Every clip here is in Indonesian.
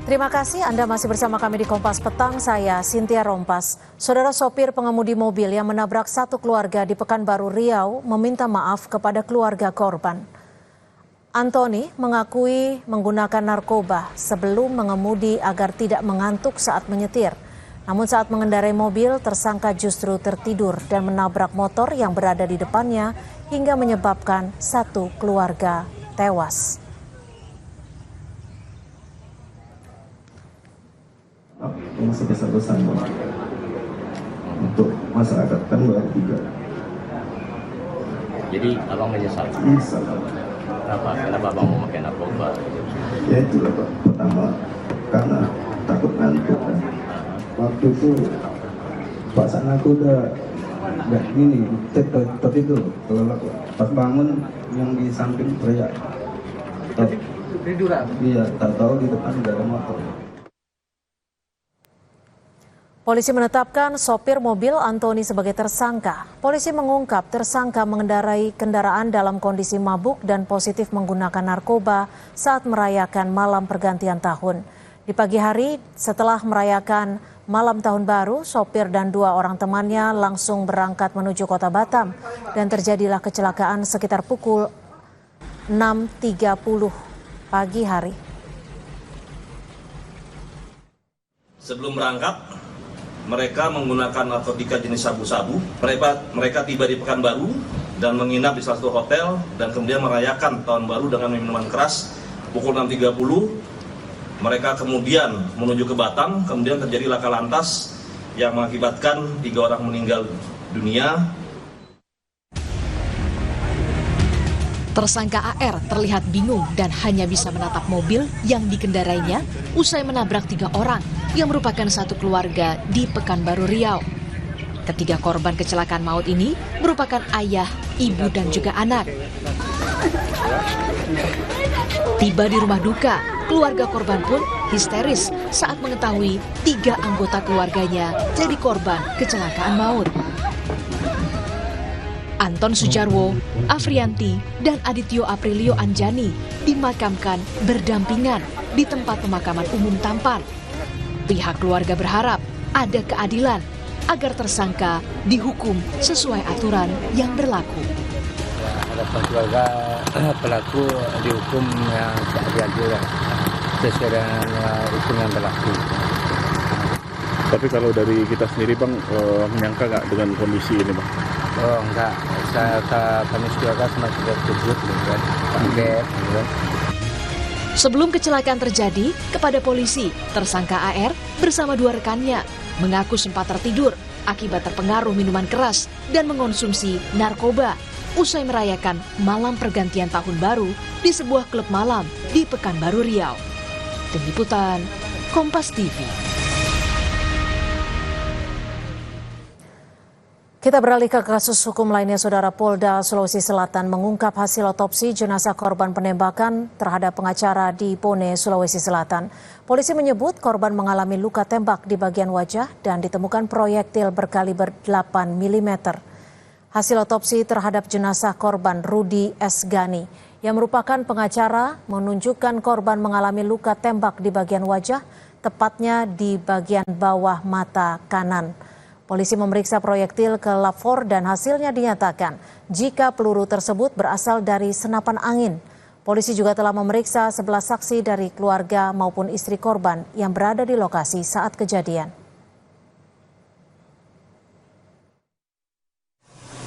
Terima kasih Anda masih bersama kami di Kompas Petang, saya Cynthia Rompas. Saudara sopir pengemudi mobil yang menabrak satu keluarga di Pekanbaru Riau meminta maaf kepada keluarga korban. Antoni mengakui menggunakan narkoba sebelum mengemudi agar tidak mengantuk saat menyetir. Namun saat mengendarai mobil, tersangka justru tertidur dan menabrak motor yang berada di depannya hingga menyebabkan satu keluarga tewas. Masih besar-besar untuk masyarakat kan luar juga. Jadi abang menyesal? Menyesal. Kenapa abang mau pakai narkoba? Ya itulah Pak. Pertama karena takut ngantuk kan. Waktu itu perasaan aku udah gini, tertidur. Kalau pas bangun yang di samping teriak. Tiduran? Iya, tak tahu di depan udah ada motor. Polisi menetapkan sopir mobil Antoni sebagai tersangka. Polisi mengungkap tersangka mengendarai kendaraan dalam kondisi mabuk dan positif menggunakan narkoba saat merayakan malam pergantian tahun. Di pagi hari setelah merayakan malam tahun baru, sopir dan dua orang temannya langsung berangkat menuju kota Batam dan terjadilah kecelakaan sekitar pukul 6.30 pagi hari. Sebelum berangkat, mereka menggunakan narkotika jenis sabu-sabu. Mereka tiba di Pekanbaru dan menginap di salah satu hotel dan kemudian merayakan tahun baru dengan minuman keras. Pukul 6.30 mereka kemudian menuju ke Batam, kemudian terjadi laka lantas yang mengakibatkan 3 orang meninggal dunia. Tersangka AR terlihat bingung dan hanya bisa menatap mobil yang dikendarainya usai menabrak 3 orang yang merupakan satu keluarga di Pekanbaru Riau. Ketiga korban kecelakaan maut ini merupakan ayah, ibu, dan juga anak. Tiba di rumah duka, keluarga korban pun histeris saat mengetahui 3 anggota keluarganya jadi korban kecelakaan maut. Anton Sujarwo, Afrianti, dan Adityo Aprilio Anjani dimakamkan berdampingan di tempat pemakaman umum Tampan. Pihak keluarga berharap ada keadilan agar tersangka dihukum sesuai aturan yang berlaku. Harapan keluarga pelaku dihukum yang seadil sesuai dengan hukum yang berlaku. Tapi kalau dari kita sendiri Bang, menyangka nggak dengan kondisi ini Bang? Oh enggak, kami keluarga semakin terkejut kan, kaget. Sebelum kecelakaan terjadi, kepada polisi, tersangka AR bersama 2 rekannya mengaku sempat tertidur akibat terpengaruh minuman keras dan mengonsumsi narkoba usai merayakan malam pergantian tahun baru di sebuah klub malam di Pekanbaru Riau. Tim Liputan, Kompas TV. Kita beralih ke kasus hukum lainnya. Saudara, Polda Sulawesi Selatan mengungkap hasil otopsi jenazah korban penembakan terhadap pengacara di Bone, Sulawesi Selatan. Polisi menyebut korban mengalami luka tembak di bagian wajah dan ditemukan proyektil berkaliber 8 mm. Hasil otopsi terhadap jenazah korban Rudi S. Gani yang merupakan pengacara menunjukkan korban mengalami luka tembak di bagian wajah, tepatnya di bagian bawah mata kanan. Polisi memeriksa proyektil ke lab 4 dan hasilnya dinyatakan jika peluru tersebut berasal dari senapan angin. Polisi juga telah memeriksa 11 saksi dari keluarga maupun istri korban yang berada di lokasi saat kejadian.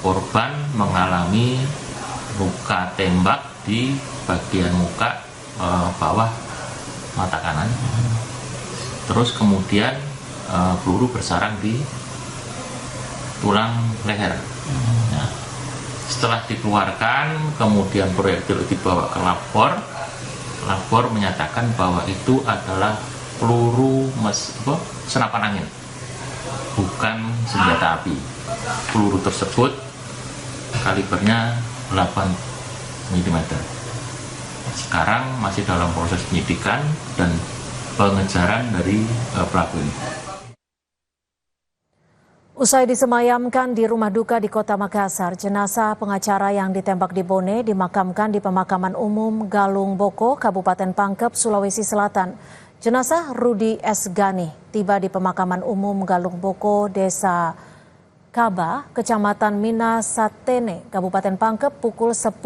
Korban mengalami luka tembak di bagian muka bawah mata kanan. Terus kemudian peluru bersarang di tulang leher. Nah, setelah dikeluarkan, kemudian proyektil dibawa ke labor. Labor menyatakan bahwa itu adalah peluru senapan angin, bukan senjata api. Peluru tersebut kalibernya 8 mm. Sekarang masih dalam proses penyidikan dan pengejaran dari pelaku ini. Usai disemayamkan di rumah duka di Kota Makassar, jenazah pengacara yang ditembak di Bone dimakamkan di Pemakaman Umum Galung Boko, Kabupaten Pangkep, Sulawesi Selatan. Jenazah Rudi S. Gani tiba di pemakaman umum Galung Boko, Desa Kaba, Kecamatan Minasatene, Kabupaten Pangkep pukul 10.00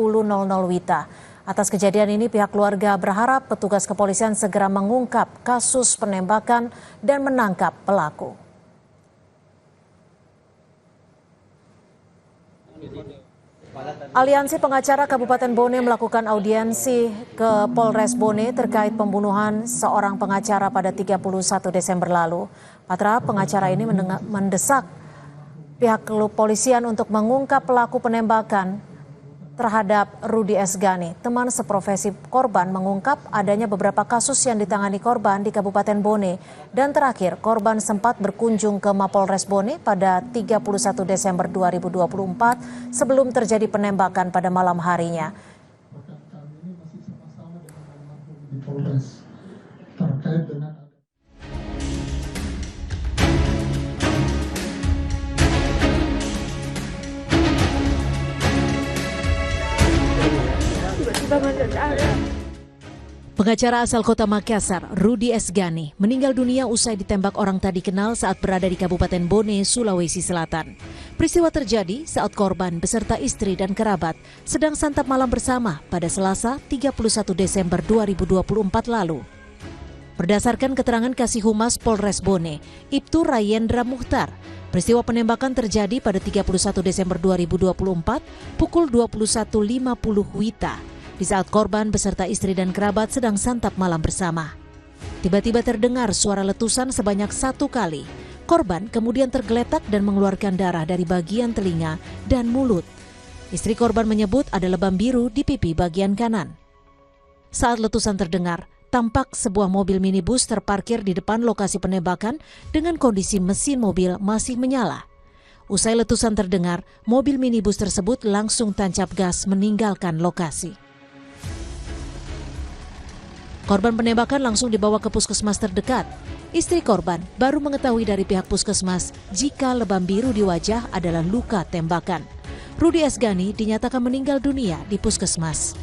WITA. Atas kejadian ini pihak keluarga berharap petugas kepolisian segera mengungkap kasus penembakan dan menangkap pelaku. Aliansi Pengacara Kabupaten Bone melakukan audiensi ke Polres Bone terkait pembunuhan seorang pengacara pada 31 Desember lalu. Patra pengacara ini mendesak pihak kepolisian untuk mengungkap pelaku penembakan terhadap Rudi S. Gani. Teman seprofesi korban mengungkap adanya beberapa kasus yang ditangani korban di Kabupaten Bone. Dan terakhir, korban sempat berkunjung ke Mapolres Bone pada 31 Desember 2024 sebelum terjadi penembakan pada malam harinya. Pengacara asal kota Makassar, Rudi S. Gani, meninggal dunia usai ditembak orang tak dikenal saat berada di Kabupaten Bone, Sulawesi Selatan. Peristiwa terjadi saat korban beserta istri dan kerabat sedang santap malam bersama pada Selasa 31 Desember 2024 lalu. Berdasarkan keterangan Kasih Humas Polres Bone, Ibtu Rayendra Muhtar, peristiwa penembakan terjadi pada 31 Desember 2024 pukul 21.50 WITA. Di saat korban beserta istri dan kerabat sedang santap malam bersama. Tiba-tiba terdengar suara letusan sebanyak 1 kali. Korban kemudian tergeletak dan mengeluarkan darah dari bagian telinga dan mulut. Istri korban menyebut ada lebam biru di pipi bagian kanan. Saat letusan terdengar, tampak sebuah mobil minibus terparkir di depan lokasi penembakan dengan kondisi mesin mobil masih menyala. Usai letusan terdengar, mobil minibus tersebut langsung tancap gas meninggalkan lokasi. Korban penembakan langsung dibawa ke puskesmas terdekat. Istri korban baru mengetahui dari pihak puskesmas jika lebam biru di wajah adalah luka tembakan. Rudi S. Gani dinyatakan meninggal dunia di puskesmas.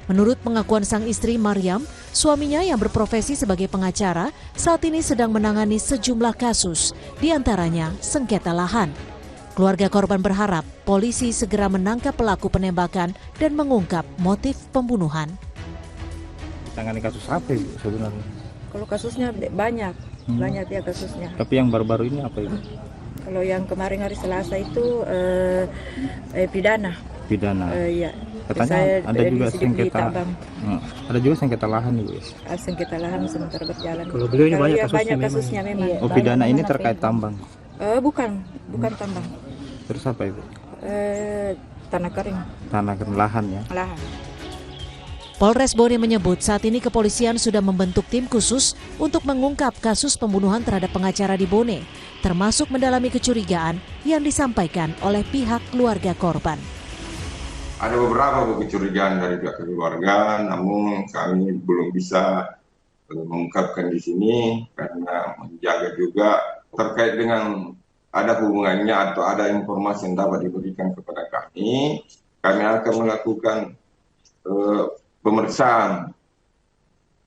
Menurut pengakuan sang istri Mariam, suaminya yang berprofesi sebagai pengacara saat ini sedang menangani sejumlah kasus, diantaranya sengketa lahan. Keluarga korban berharap polisi segera menangkap pelaku penembakan dan mengungkap motif pembunuhan. Tangani kasus apa Ibu sebenarnya? Kalau kasusnya banyak ya kasusnya. Tapi yang baru-baru ini apa Ibu? Kalau yang kemarin hari Selasa itu pidana. Pidana. Iya. Katanya Saya ada juga sengketa. Ada juga sengketa lahan Ibu. Sengketa lahan sementara berjalan. Kalau beliau ini banyak kasusnya memang. Oh, pidana ini terkait tambang. Bukan tambang. Terus apa Ibu? Tanah kering. Tanah kering, lahan ya. Lahan. Polres Bone menyebut saat ini kepolisian sudah membentuk tim khusus untuk mengungkap kasus pembunuhan terhadap pengacara di Bone, termasuk mendalami kecurigaan yang disampaikan oleh pihak keluarga korban. Ada beberapa kecurigaan dari pihak keluarga, namun kami belum bisa mengungkapkan di sini karena menjaga juga terkait dengan ada hubungannya atau ada informasi yang dapat diberikan kepada kami. Kami akan melakukan pemeriksaan.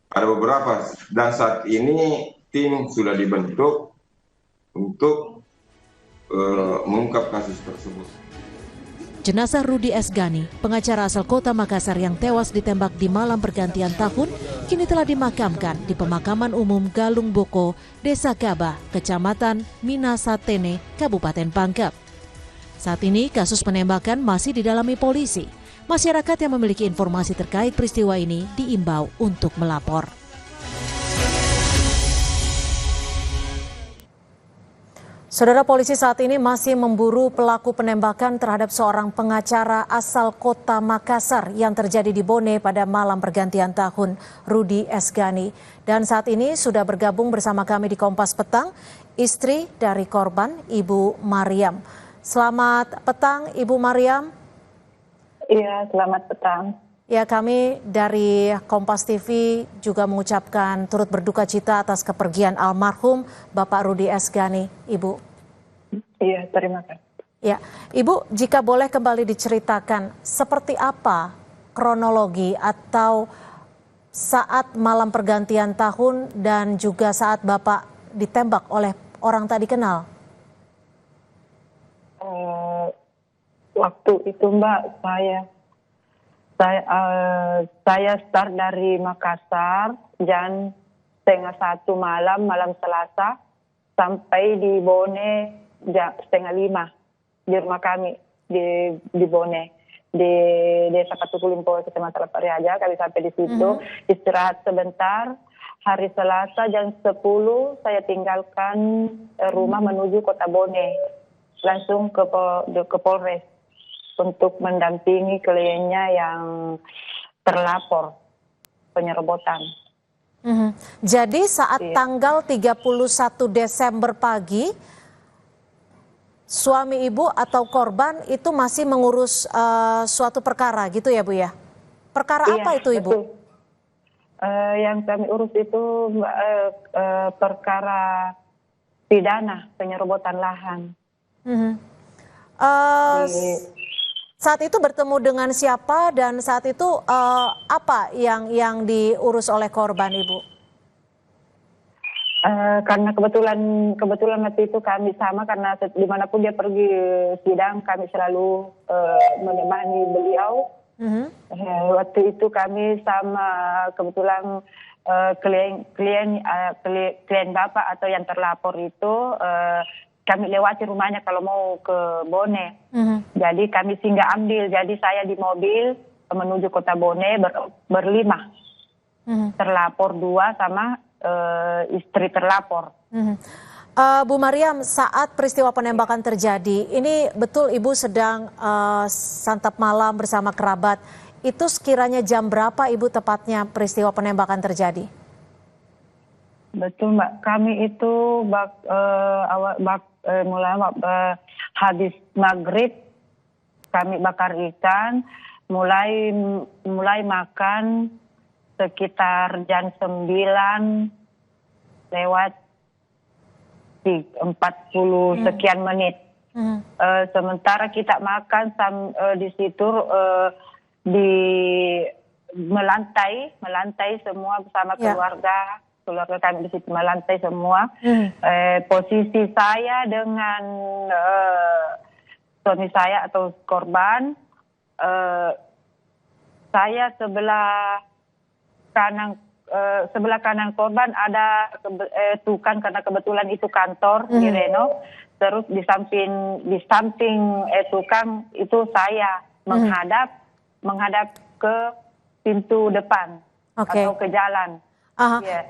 Ada beberapa dan saat ini tim sudah dibentuk untuk mengungkap kasus tersebut. Jenazah Rudi S. Gani, pengacara asal kota Makassar yang tewas ditembak di malam pergantian tahun, kini telah dimakamkan di pemakaman umum Galung Boko, Desa Kaba, Kecamatan Minasatene, Kabupaten Pangkep. Saat ini kasus penembakan masih didalami polisi. Masyarakat yang memiliki informasi terkait peristiwa ini diimbau untuk melapor. Saudara, polisi saat ini masih memburu pelaku penembakan terhadap seorang pengacara asal kota Makassar yang terjadi di Bone pada malam pergantian tahun, Rudi S. Gani. Dan saat ini sudah bergabung bersama kami di Kompas Petang, istri dari korban, Ibu Mariam. Selamat petang, Ibu Mariam. Iya, selamat petang. Ya, kami dari Kompas TV juga mengucapkan turut berduka cita atas kepergian almarhum Bapak Rudi S. Gani, Ibu. Iya, terima kasih. Ya, Ibu, jika boleh kembali diceritakan seperti apa kronologi atau saat malam pergantian tahun dan juga saat Bapak ditembak oleh orang tak dikenal? Waktu itu Mbak, saya start dari Makassar jam 1:30 malam Selasa sampai di Bone jam 4:30 di rumah kami di Bone, di Desa Katukulimpo, Kecamatan Pariaja. Kami sampai di situ, istirahat sebentar. Hari Selasa jam 10 saya tinggalkan rumah menuju Kota Bone, langsung ke Polres untuk mendampingi kliennya yang terlapor penyerobotan. Jadi saat tanggal 31 Desember pagi, suami ibu atau korban itu masih mengurus suatu perkara gitu ya Bu ya? Perkara apa itu Ibu? Betul. Yang kami urus itu perkara pidana penyerobotan lahan. Saat itu bertemu dengan siapa dan saat itu apa yang diurus oleh korban Ibu? Karena kebetulan waktu itu kami sama, karena dimanapun dia pergi sidang kami selalu menemani beliau. Waktu itu kami sama kebetulan klien Bapak atau yang terlapor itu kami lewati rumahnya kalau mau ke Bone. Jadi kami singgah ambil. Jadi saya di mobil menuju Kota Bone berlima. Terlapor 2 sama istri terlapor. Bu Mariam, saat peristiwa penembakan terjadi, ini betul Ibu sedang santap malam bersama kerabat. Itu sekiranya jam berapa Ibu tepatnya peristiwa penembakan terjadi? Betul Mbak, kami itu mulai habis maghrib kami bakar ikan, mulai makan sekitar jam 9 lewat 40 sekian menit. Sementara kita makan di situ melantai semua bersama keluarga kami di situ melantai semua. Posisi saya dengan suami saya atau korban, saya sebelah kanan korban ada tukang, karena kebetulan itu kantor di Reno. Terus di samping tukang itu saya menghadap ke pintu depan atau ke jalan.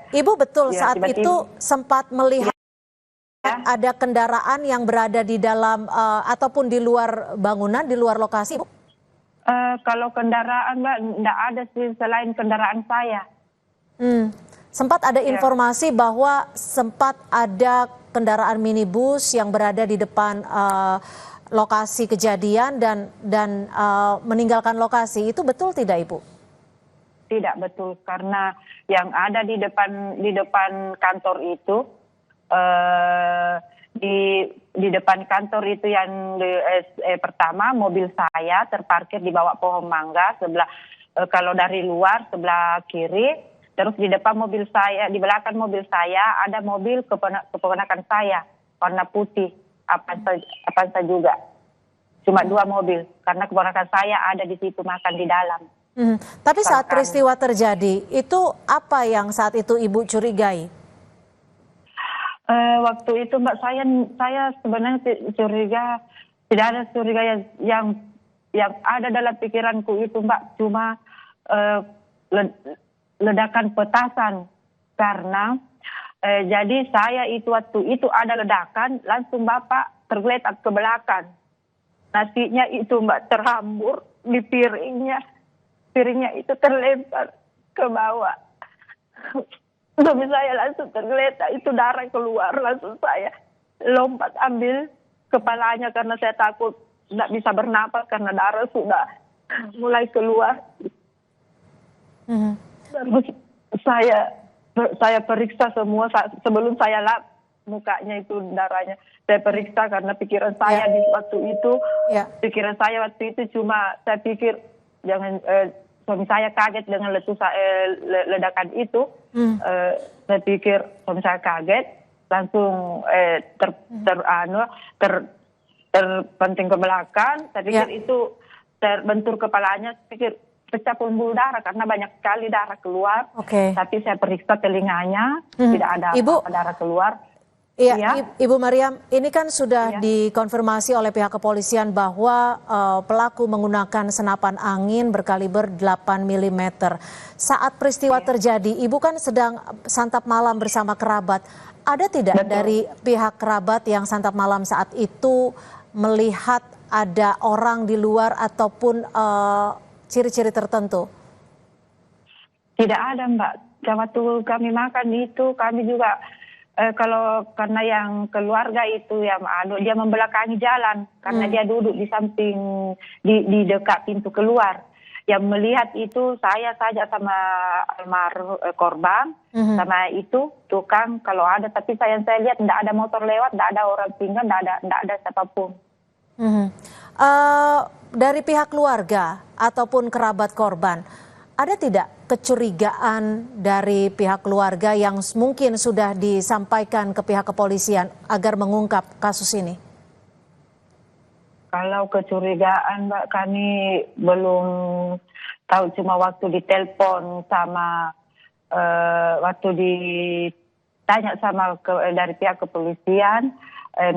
Ibu betul saat itu sempat melihat ada kendaraan yang berada di dalam ataupun di luar bangunan, di luar lokasi, Bu? Kalau kendaraan Mbak, enggak ada sih selain kendaraan saya. Sempat ada informasi bahwa sempat ada kendaraan minibus yang berada di depan lokasi kejadian dan meninggalkan lokasi. Itu betul tidak Ibu? Tidak betul, karena yang ada di depan kantor itu di depan kantor itu yang pertama mobil saya terparkir di bawah pohon mangga sebelah kalau dari luar sebelah kiri, terus di depan mobil saya, di belakang mobil saya ada mobil keponakan saya warna putih, Avanza juga. Cuma 2 mobil karena keponakan saya ada di situ makan di dalam. Tapi saat peristiwa terjadi, itu apa yang saat itu Ibu curigai? Waktu itu Mbak, saya sebenarnya curiga, tidak ada curiga yang ada dalam pikiranku itu Mbak, cuma ledakan petasan. Karena jadi saya itu waktu itu ada ledakan, langsung Bapak tergeletak ke belakang. Nasinya itu Mbak terhambur di piringnya itu terlempar ke bawah. Suami saya langsung tergeletak, itu darah keluar, langsung saya lompat ambil kepalanya karena saya takut tidak bisa bernapas karena darah sudah mulai keluar. Terus saya periksa semua sebelum saya lap mukanya itu darahnya. Saya periksa karena pikiran saya di waktu itu, pikiran saya waktu itu cuma saya pikir suami saya kaget dengan ledakan itu. Saya pikir suami saya kaget, langsung terpenting ke belakang. Saya pikir itu terbentur kepalanya. Saya pikir pecah pembuluh darah karena banyak sekali darah keluar. Tapi saya periksa telinganya, tidak ada darah keluar. Iya, Ibu Mariam, ini kan sudah dikonfirmasi oleh pihak kepolisian bahwa pelaku menggunakan senapan angin berkaliber 8 mm. Saat peristiwa terjadi, Ibu kan sedang santap malam bersama kerabat. Ada tidak dari pihak kerabat yang santap malam saat itu melihat ada orang di luar ataupun ciri-ciri tertentu? Tidak ada, Mbak. Waktu kami makan itu, kami juga kalau karena yang keluarga itu ya dia membelakangi jalan karena dia duduk di samping di dekat pintu keluar. Yang melihat itu saya saja sama almarhum korban sama itu tukang kalau ada, tapi saya lihat tidak ada motor lewat, tidak ada orang tinggal, tidak ada siapapun. Dari pihak keluarga ataupun kerabat korban, ada tidak kecurigaan dari pihak keluarga yang mungkin sudah disampaikan ke pihak kepolisian agar mengungkap kasus ini? Kalau kecurigaan, Mbak, kami belum tahu, cuma waktu ditelepon sama waktu ditanya sama dari pihak kepolisian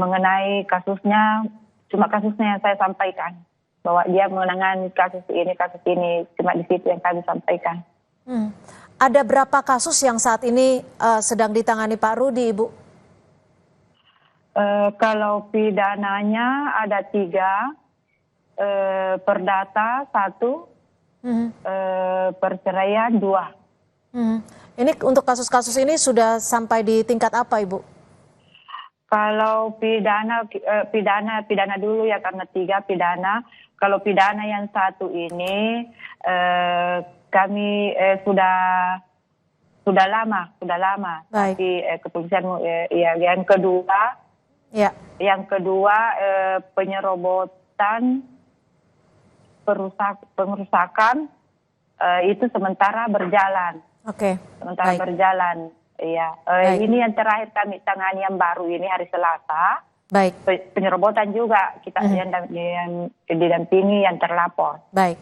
mengenai kasusnya, cuma kasusnya yang saya sampaikan. Bahwa dia menangani kasus ini, cuma di situ yang kami sampaikan. Ada berapa kasus yang saat ini sedang ditangani Pak Rudi, Ibu? Kalau pidananya ada 3, perdata 1, perceraian 2. Ini untuk kasus-kasus ini sudah sampai di tingkat apa, Ibu? Kalau pidana dulu ya, karena 3 pidana. Kalau pidana yang 1 ini kami sudah lama. Tapi kepolisian yang kedua penyerobotan pengerusakan itu sementara berjalan. Berjalan. Iya. Ini yang terakhir kami tangani yang baru ini hari Selasa. Penyerobotan juga kita yang didampingi yang terlapor. Baik,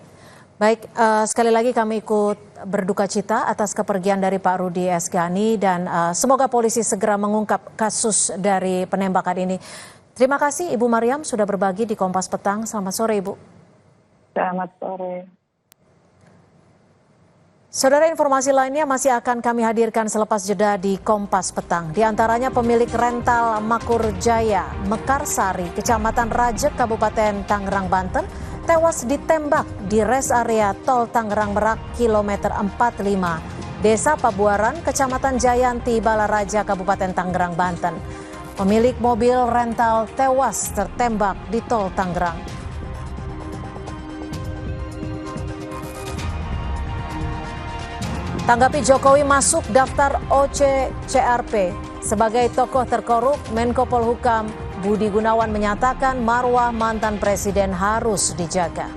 sekali lagi kami ikut berduka cita atas kepergian dari Pak Rudi Esgani dan semoga polisi segera mengungkap kasus dari penembakan ini. Terima kasih Ibu Mariam sudah berbagi di Kompas Petang. Selamat sore, Ibu. Selamat sore. Saudara, informasi lainnya masih akan kami hadirkan selepas jeda di Kompas Petang. Di antaranya pemilik rental Makmur Jaya, Mekarsari, Kecamatan Rajek, Kabupaten Tangerang, Banten, tewas ditembak di res area Tol Tangerang Merak, kilometer 45, Desa Pabuaran, Kecamatan Jayanti, Balaraja, Kabupaten Tangerang, Banten. Pemilik mobil rental tewas tertembak di Tol Tangerang. Tanggapi Jokowi masuk daftar OCCRP sebagai tokoh terkorup, Menko Polhukam Budi Gunawan menyatakan marwah mantan presiden harus dijaga.